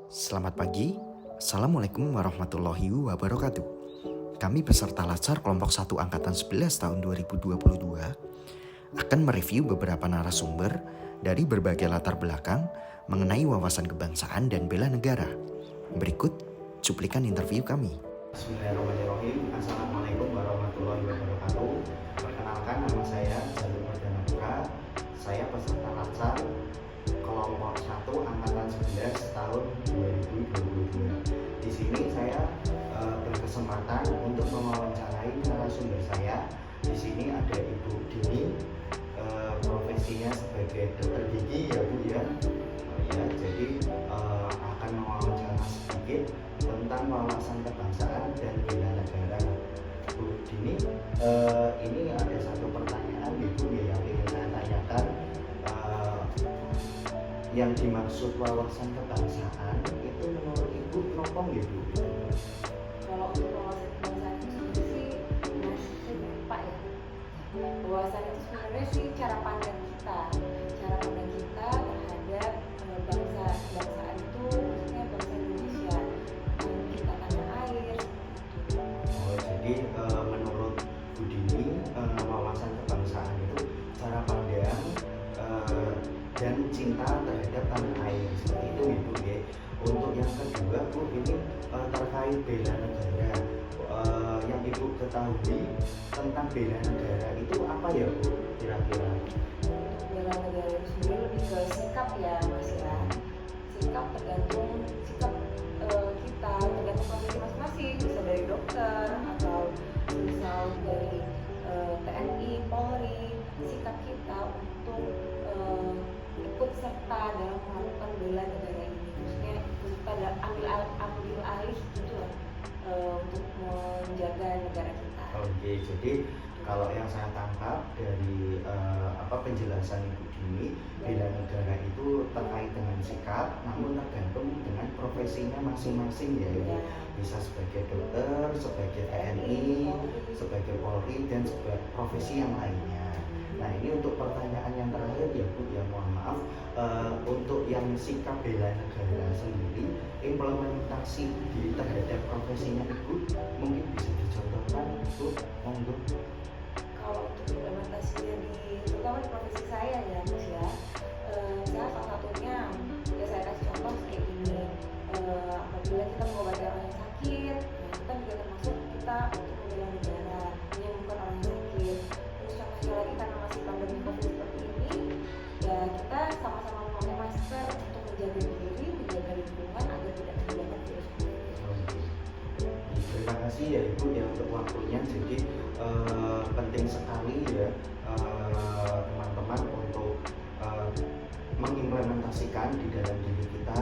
Selamat pagi, Assalamualaikum warahmatullahi wabarakatuh. Kami peserta Latsar kelompok 1 Angkatan 11 tahun 2022 akan mereview beberapa narasumber dari berbagai latar belakang mengenai wawasan kebangsaan dan bela negara. Berikut cuplikan interview kami. Bismillahirrahmanirrahim. Assalamualaikum warahmatullahi wabarakatuh. Perkenalkan, nama saya Jalur Mardana Putra. Saya peserta Latsar kelompok 1 Angkatan 11 tahun 2022. Di sini saya berkesempatan untuk mewawancarai narasumber saya. Di sini ada Ibu Dini, profesinya sebagai dokter gigi ya Bu ya. Jadi akan mewawancara sedikit tentang wawasan kebangsaan dan bela negara. Bu Dini, ini ada satu pertanyaan Ibu yang ingin saya tanyakan. Yang dimaksud wawasan kebangsaan itu menurut Ibu nopong ya Bu? Kalau untuk wawasan kebangsaan itu sendiri sih masih lupa ya. Wawasan itu sebenarnya sih cara pandang kita terhadap bangsa kebangsaan itu, maksudnya bangsa Indonesia, kita tanah air. Jadi menurut Bu Dini, wawasan kebangsaan itu cara pandang dan cinta terhadap tanah air, seperti itu Ibu ya. Untuk yang kedua Bu, ini terkait bela negara. Yang Ibu ketahui tentang bela negara itu apa ya Bu kira-kira? Untuk bela negara itu sendiri lebih ke sikap ya Mas ya. Sikap tergantung kita, tergantung profesi masing-masing, bisa dari dokter atau misal dari TNI, Polri. Sikap kita untuk ikut serta dalam melakukan bela negara ini, maksudnya ikut serta dalam ambil alih gitu lah, untuk menjaga negara kita. Oke, jadi kalau yang saya tangkap dari penjelasan Ibu Dini, bela negara itu terkait dengan sikap, namun tergantung dengan profesinya masing-masing ya. Bisa sebagai dokter, sebagai TNI, sebagai Polri, dan sebagai profesi yang lainnya. Nah, ini untuk pertanyaan yang terakhir ya Bu, ya mohon maaf, untuk yang sikap bela negara sendiri, implementasi terhadap profesinya Ibu mungkin bisa dicontohkan Bu, monggo. Kalau untuk implementasinya terutama di profesi saya ya Mas ya, saya salah satunya ya saya kasih contoh kayak gini. Apabila kita mengobati orang yang sakit, kita juga termasuk kita untuk membela negara, menyembuhkan orang yang sakit. Terus contohnya lagi, karena masih pandemi COVID seperti ini, ya kita sama-sama memakai masker untuk menjaga diri, menjaga lingkungan agar tidak terjadi virus COVID. Terima kasih ya Ibu ya untuk waktunya. Jadi penting sekali ya teman-teman untuk mengimplementasikan di dalam diri kita,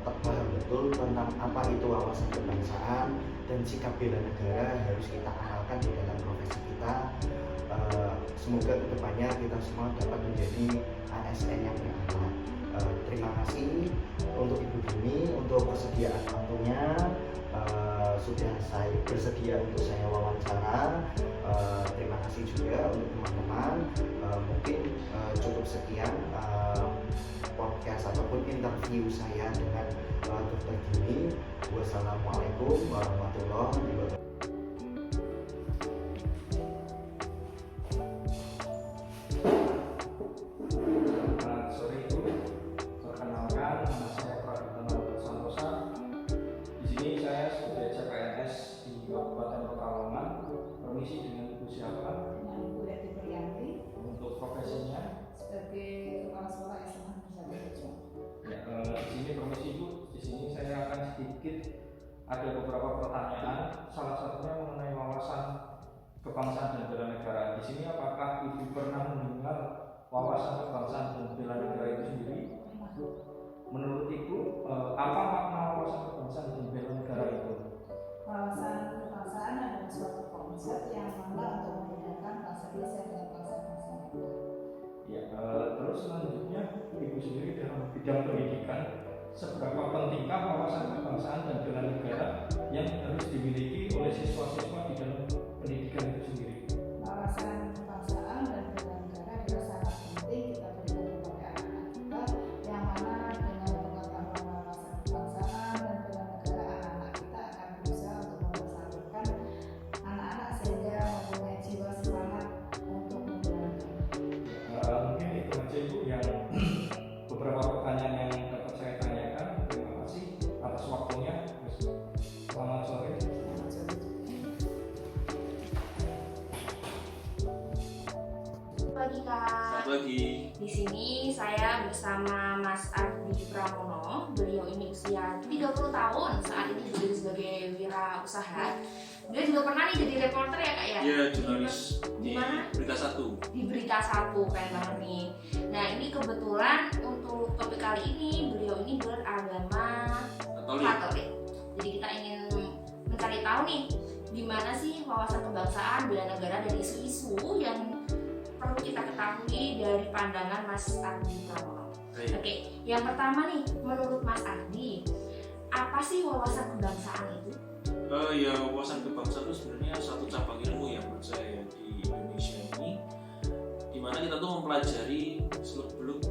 paham betul tentang apa itu wawasan kebangsaan dan sikap bela negara harus kita amalkan di dalam profesi kita. Semoga kedepannya kita semua dapat menjadi ASN yang berakhlak. Terima kasih untuk Ibu Dini untuk persediaan waktunya. Sudah saya bersedia untuk saya wawancara. Terima kasih juga untuk teman-teman. Mungkin cukup sekian podcast ataupun interview saya dengan Dr. Dini. Wassalamualaikum warahmatullahi wabarakatuh. Permisi, dengan Ibu siapa? Dengan Ibu Eti Priyanti. Untuk profesinya? Sebagai kepala sekolah SMA Nusa Dua. Ya, di sini permisi Ibu. Di sini saya akan sedikit ada beberapa pertanyaan. Salah satunya mengenai wawasan kebangsaan dan bela negara. Di sini apakah Ibu pernah mendengar wawasan kebangsaan dan bela negara itu sendiri? Menurut Ibu, apa makna wawasan kebangsaan dan bela negara itu? Wawasan kebangsaan adalah suatu konsep yang mana untuk membedakan bangsa Indonesia dengan bangsa-bangsa lainnya. Ya, terus selanjutnya Ibu sendiri dalam bidang pendidikan, seberapa pentingkah wawasan kebangsaan dan bela negara yang harus dimiliki oleh siswa-siswa di dalam pendidikan itu sendiri? Wawasan kebangsaan dan bela negara juga sangat penting kita berikan kepada anak-anak kita, yang mana dengan pengetahuan wawasan pagi. Di sini saya bersama Mas Ardi Pramono. Beliau ini usia 30 tahun, saat ini berdiri sebagai wirausaha. Beliau juga pernah nih jadi reporter ya kak ya? Iya, jurnalis di Gimana? Berita Satu. Di Berita Satu, keren banget nih. Nah ini kebetulan untuk topik kali ini, beliau ini beragama Katolik. Jadi kita ingin mencari tahu nih, gimana sih wawasan kebangsaan, bela negara, dan isu-isu yang perlu kita ketahui dari pandangan Mas Ardi Pramono. Oke, yang pertama nih, menurut Mas Ardi, apa sih wawasan kebangsaan itu? Ya, wawasan kebangsaan itu sebenarnya satu cabang ilmu yang menurut saya di Indonesia ini, dimana kita tuh mempelajari seluk-beluk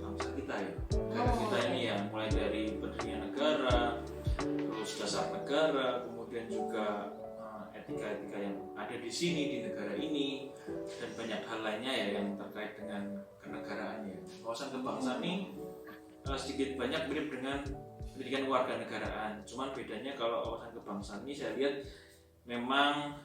bangsa kita ya. Negara kita ini ya, mulai dari berdirinya negara, terus dasar negara, kemudian juga etika-etika yang ada di sini di negara ini, dan banyak hal lainnya ya yang terkait dengan kenegaraan ya. Wawasan kebangsaan ini sedikit banyak mirip dengan pendidikan kewarganegaraan. Cuman bedanya kalau wawasan kebangsaan ini saya lihat memang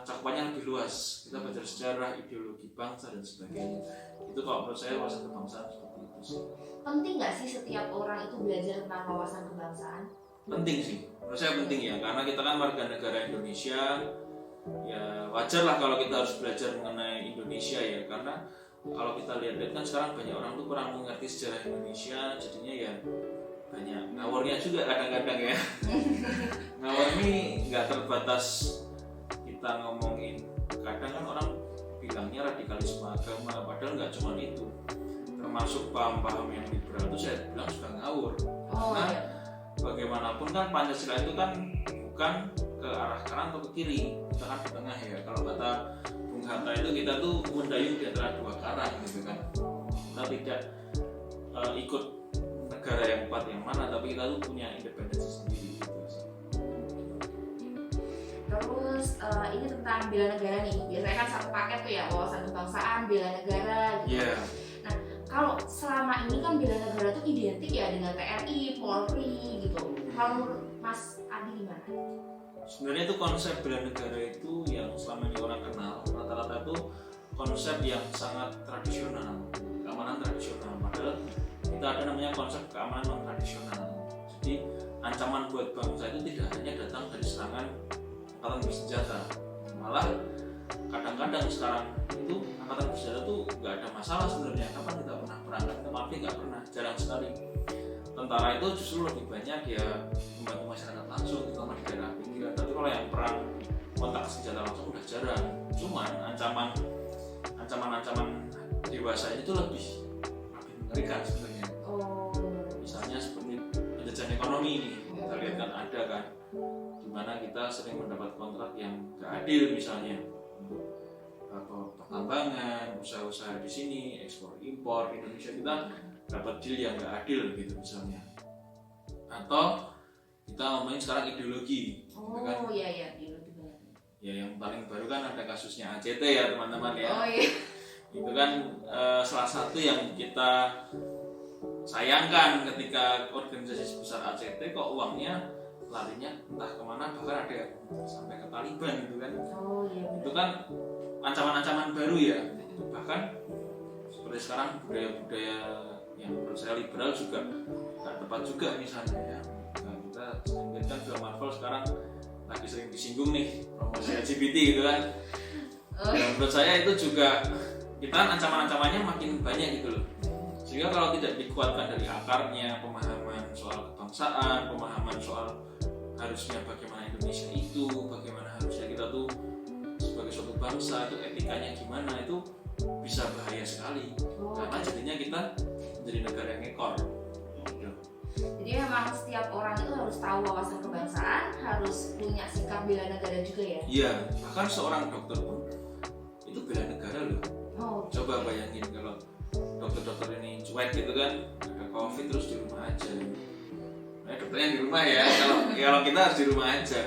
cakupannya lebih luas. Kita belajar sejarah, ideologi bangsa dan sebagainya. Itu kalau menurut saya wawasan kebangsaan seperti itu sih. Penting nggak sih setiap orang itu belajar tentang wawasan kebangsaan? Penting sih, menurut saya penting ya, karena kita kan warga negara Indonesia. Ya wajar lah kalau kita harus belajar mengenai Indonesia ya, karena kalau kita lihat kan sekarang banyak orang tuh kurang mengerti sejarah Indonesia, jadinya ya banyak ngawurnya juga kadang-kadang ya. Ngawur ini nggak terbatas kita ngomongin, kadang kan orang bilangnya radikalisme agama, padahal nggak cuma itu, termasuk paham-paham yang liberal itu saya bilang juga ngawur. Karena bagaimanapun kan Pancasila itu kan bukan ke arah kanan atau ke kiri, kita kan di tengah ya. Kalau kata Bung Hatta itu kita tuh mendayung di antara dua karang gitu kan. Kita tidak ikut negara yang kuat yang mana, tapi kita tuh punya independensi sendiri gitu sih. Terus ini tentang bela negara nih. Biasanya kan satu paket tuh ya, wawasan kebangsaan, bela negara gitu. Iya. Nah, kalau selama ini kan bela negara tuh identik ya dengan TNI, Polri gitu. Kalau menurut Mas Adi gimana? Sebenarnya itu konsep bela negara itu yang selama ini orang kenal rata-rata itu konsep yang sangat tradisional, keamanan tradisional. Padahal kita ada namanya konsep keamanan non tradisional. Jadi ancaman buat bangsa itu tidak hanya datang dari serangan angkatan bersenjata, malah kadang-kadang sekarang itu angkatan bersenjata itu nggak ada masalah sebenarnya. Kapan kita pernah perang? Tapi nggak pernah, jarang sekali. Tentara itu justru lebih banyak ya membantu masyarakat langsung, terutama di daerah pinggiran. Tapi kalau yang perang kontak senjata langsung udah jarang. Cuman ancaman dewasa itu lebih mengerikan sebenarnya. Misalnya seperti penjajahan ekonomi ini, kita lihat kan ada kan, dimana kita sering mendapat kontrak yang gak adil misalnya untuk pertambangan, usaha-usaha di sini, ekspor impor Indonesia kita dapat deal yang gak adil gitu misalnya. Atau kita ngomongin sekarang ideologi, kan? Iya ideologi banget. Ya yang paling baru kan ada kasusnya ACT ya teman-teman ya. Iya. Itu kan salah satu yang kita sayangkan ketika organisasi sebesar ACT kok uangnya larinya entah kemana, bahkan ada yang sampai ke Taliban gitu kan. Iya. Itu kan ancaman-ancaman baru ya. Bahkan seperti sekarang budaya-budaya yang menurut saya liberal juga nggak tepat juga misalnya ya. Nah, kita sering kan film Marvel sekarang lagi sering disinggung nih promosi LGBT gitu kan. Dan menurut saya itu juga kita kan ancaman-ancamannya makin banyak gitu loh. Sehingga kalau tidak dikuatkan dari akarnya, pemahaman soal kebangsaan, pemahaman soal harusnya bagaimana Indonesia itu, bagaimana harusnya kita tuh sebagai suatu bangsa itu etikanya gimana, itu bisa bahaya sekali. Karena jadinya kita menjadi negara yang ekor. Jadi memang setiap orang itu harus tahu wawasan kebangsaan, harus punya sikap bela negara juga ya? Iya, bahkan seorang dokter pun itu bela negara loh. Coba bayangin kalau dokter-dokter ini cuek gitu kan, ada COVID terus di rumah aja. Nah, dokternya di rumah ya, kalau kita harus di rumah aja.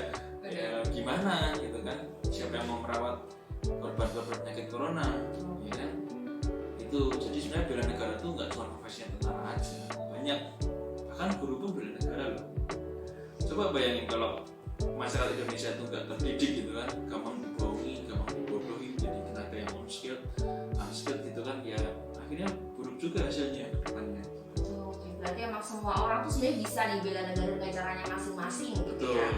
Ya gimana gitu kan? Siapa yang mau merawat korban-korban penyakit corona? Ya kan? Itu jadi sebenarnya bela negara tuh nggak cuma profesinya tentara aja, banyak. Bahkan guru pun bela negara loh. Coba bayangin kalau masyarakat Indonesia itu nggak terdidik gitu kan, gampang dibohongi, gampang dibodohi, jadi tenaga yang unskilled gitu kan, ya akhirnya juga hasilnya ke depannya. Oke, berarti emang semua orang tuh sebenarnya bisa nih bela negara dengan caranya masing-masing gitu ya.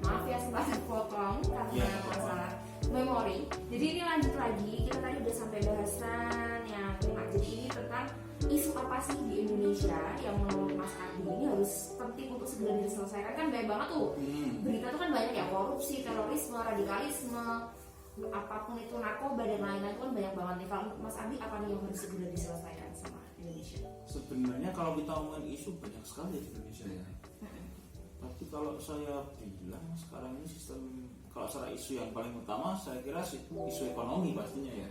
Maaf ya sempat terpotong karena masalah memori. Jadi ini lanjut lagi, kita tadi udah sampai bahasan yang kelima. Jadi ini tentang isu apa sih di Indonesia yang menurut Mas Ardi ini harus penting untuk segera diselesaikan. Kan banyak banget tuh berita tuh kan banyak ya, korupsi, terorisme, radikalisme, apapun itu, narkoba dan lain-lain itu kan banyak banget nih. Kalau Mas Ardi apa nih yang harus segera diselesaikan sama Indonesia? Sebenarnya kalau kita ngomongin isu banyak sekali di Indonesia ya. Tapi kalau saya bilang sekarang ini sistem, kalau secara isu yang paling utama saya kira isu ekonomi pastinya ya.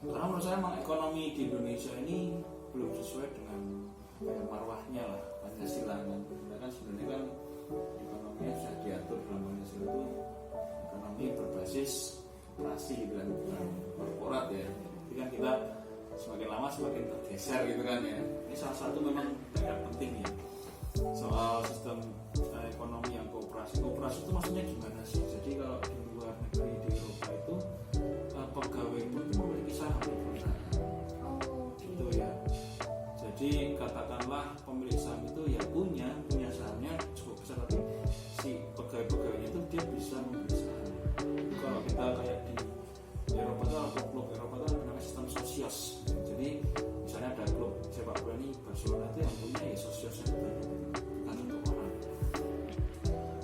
Karena menurut saya memang ekonomi di Indonesia ini belum sesuai dengan marwahnya lah, Pancasila kan. Karena kan sebenarnya kan ekonominya sudah diatur dalam Pancasila itu ekonomi berbasis operasi gitu kan, bukan korporat ya. Jadi kan kita semakin lama semakin tergeser gitu kan ya. Ini salah satu memang yang penting ya. Soal sistem ekonomi yang kooperasi itu maksudnya gimana sih? Jadi kalau di luar negeri di Eropa itu pegawai pun itu memiliki saham di perusahaan gitu ya. Jadi katakanlah pemilik saham itu ya punya sahamnya cukup besar, tapi si pegawai-pegawainya itu dia bisa membeli saham. Kalau kita kayak di Eropa itu ada klub Eropa itu namanya sistem sosios. Jadi misalnya ada klub sepak bola ini Barcelona itu yang punya ya sosiosnya bukan untuk orang.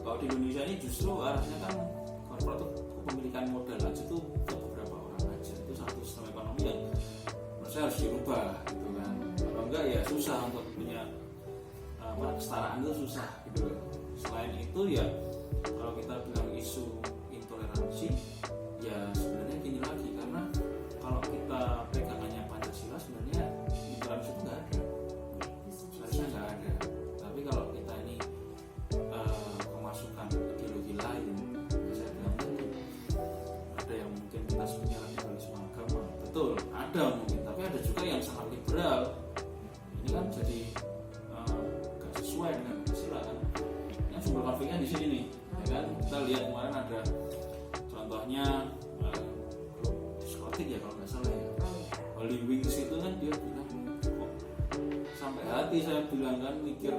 Kalau di Indonesia ini justru arahnya kan korporat itu kepemilikan modal aja tuh ke beberapa orang aja. Itu satu sistem ekonomi yang menurut saya harus dirubah gitu kan. Kalau enggak ya susah untuk punya kesetaraan itu susah gitu. Selain itu ya kalau kita bilang isu intoleransi ya sebenarnya gini lagi, karena kalau kita pegangannya Pancasila sebenarnya intoleransi itu nggak ada, seharusnya nggak ada. Tapi kalau kita ini kemasukan ideologi lain, saya bilang tadi ada yang mungkin kita punya radikalisme agama, betul ada mungkin, tapi ada juga yang sangat liberal. Ini kan jadi nggak sesuai dengan Pancasila kan. Yang sumber konfliknya di sini nih, ya kan? Kita lihat kemarin ada contohnya grup diskotik ya kalau nggak salah ya, Holy Wings itu kan dia bilang kok sampai hati saya bilang kan mikir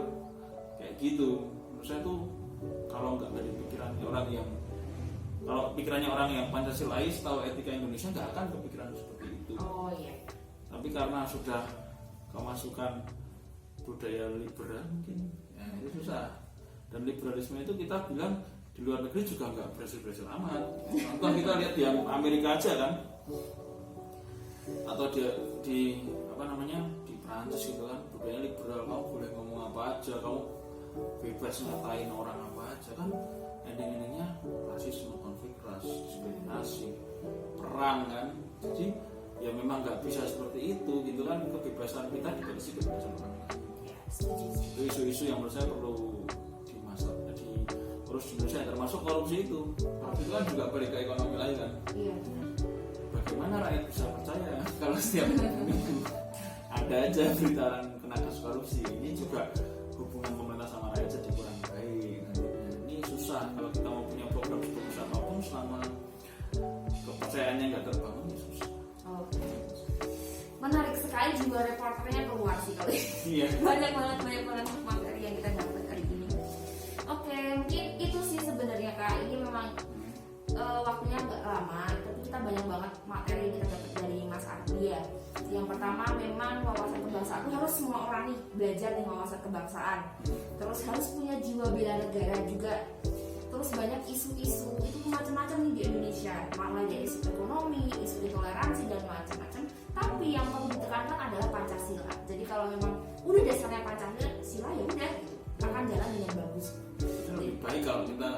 kayak gitu. Menurut saya tuh kalau nggak dari pikirannya orang yang, kalau pikirannya orang yang Pancasilais tahu etika Indonesia nggak akan kepikiran seperti itu. Tapi karena sudah kemasukan budaya liberal mungkin ya itu susah. Dan liberalisme itu kita bilang di luar negeri juga nggak berhasil amat. Contoh kita lihat di Amerika aja kan, atau di apa namanya di Prancis gitu kan, budaya liberal, kamu boleh ngomong apa aja, kamu bebas ngatain orang apa aja kan, ending-endingnya rasisme, konflik ras, diskriminasi, perang kan. Jadi ya memang nggak bisa seperti itu gitu kan, kebebasan kita dibatasi kebebasan orang lain. Itu isu-isu yang menurut saya perlu terus di Indonesia, termasuk korupsi itu. Korupsi itu kan juga balik ke ekonomi lagi kan. Bagaimana rakyat bisa percaya kalau setiap minggu ada aja berita orang kena kasus korupsi? Ini juga hubungan pemerintah sama rakyat jadi kurang baik. Ini susah kalau kita mau punya program seperti apapun, selama kepercayaannya nggak terbangun ya susah. Menarik sekali juga reporternya keluar sih kalau ini. banyak banget materi yang kita dapat hari ini. Oke, mungkin itu sih sebenarnya Kak. Ini memang waktunya nggak lama, tapi kita banyak banget materi yang kita dapat dari Mas Ardi ya. Yang pertama memang wawasan kebangsaan itu harus semua orang nih belajar nih wawasan kebangsaan. Terus harus punya jiwa bela negara juga. Terus banyak isu-isu itu macam-macam nih di Indonesia. Malah ada isu ekonomi, isu intoleransi dan macam-macam. Tapi yang perlu ditekankan adalah Pancasila. Jadi kalau memang udah dasarnya Pancasila ya udah akan jalan dengan bagus. Itu lebih baik kalau kita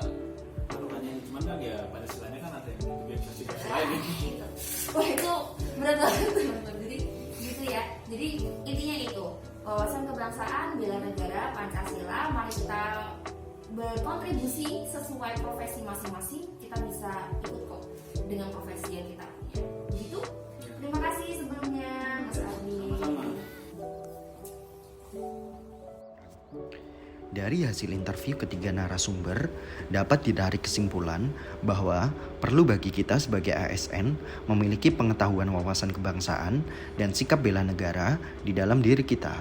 hanya cuman kan ya Pancasilanya kan ada yang versi lain. Wah itu berat banget teman-teman. Jadi gitu ya. Jadi intinya itu wawasan kebangsaan, bela negara, Pancasila. Mari kita berkontribusi sesuai profesi masing-masing. Kita bisa ikut kok dengan profesi yang kita punya. Begitu. Terima kasih sebelumnya Mas Ardi. Sama-sama. Dari hasil interview ketiga narasumber, dapat ditarik kesimpulan bahwa perlu bagi kita sebagai ASN memiliki pengetahuan wawasan kebangsaan dan sikap bela negara di dalam diri kita.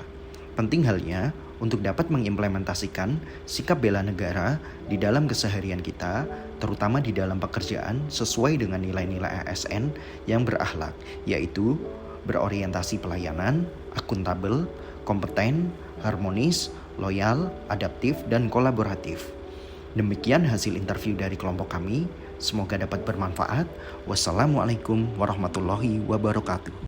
Penting halnya untuk dapat mengimplementasikan sikap bela negara di dalam keseharian kita, terutama di dalam pekerjaan sesuai dengan nilai-nilai ASN yang berakhlak, yaitu berorientasi pelayanan, akuntabel, kompeten, harmonis, loyal, adaptif, dan kolaboratif. Demikian hasil interview dari kelompok kami. Semoga dapat bermanfaat. Wassalamualaikum warahmatullahi wabarakatuh.